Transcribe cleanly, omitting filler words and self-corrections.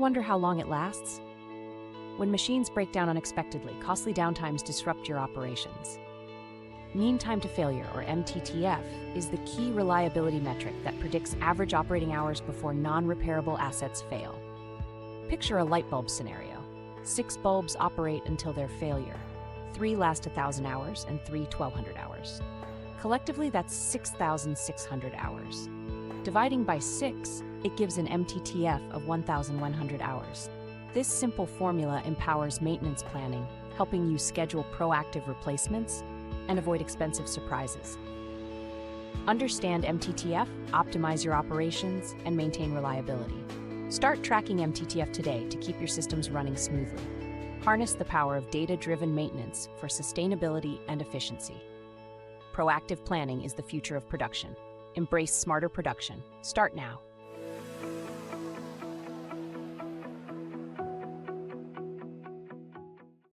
wonder how long it lasts? When machines break down unexpectedly, costly downtimes disrupt your operations. Mean time to failure, or MTTF, is the key reliability metric that predicts average operating hours before non-repairable assets fail. Picture a light bulb scenario. 6 bulbs operate until their failure. 3 last 1,000 hours and 3 1,200 hours. Collectively, that's 6,600 hours. Dividing by 6, it gives an MTTF of 1,100 hours. This simple formula empowers maintenance planning, helping you schedule proactive replacements and avoid expensive surprises. Understand MTTF, optimize your operations, and maintain reliability. Start tracking MTTF today to keep your systems running smoothly. Harness the power of data-driven maintenance for sustainability and efficiency. Proactive planning is the future of production. Embrace smarter production. Start now.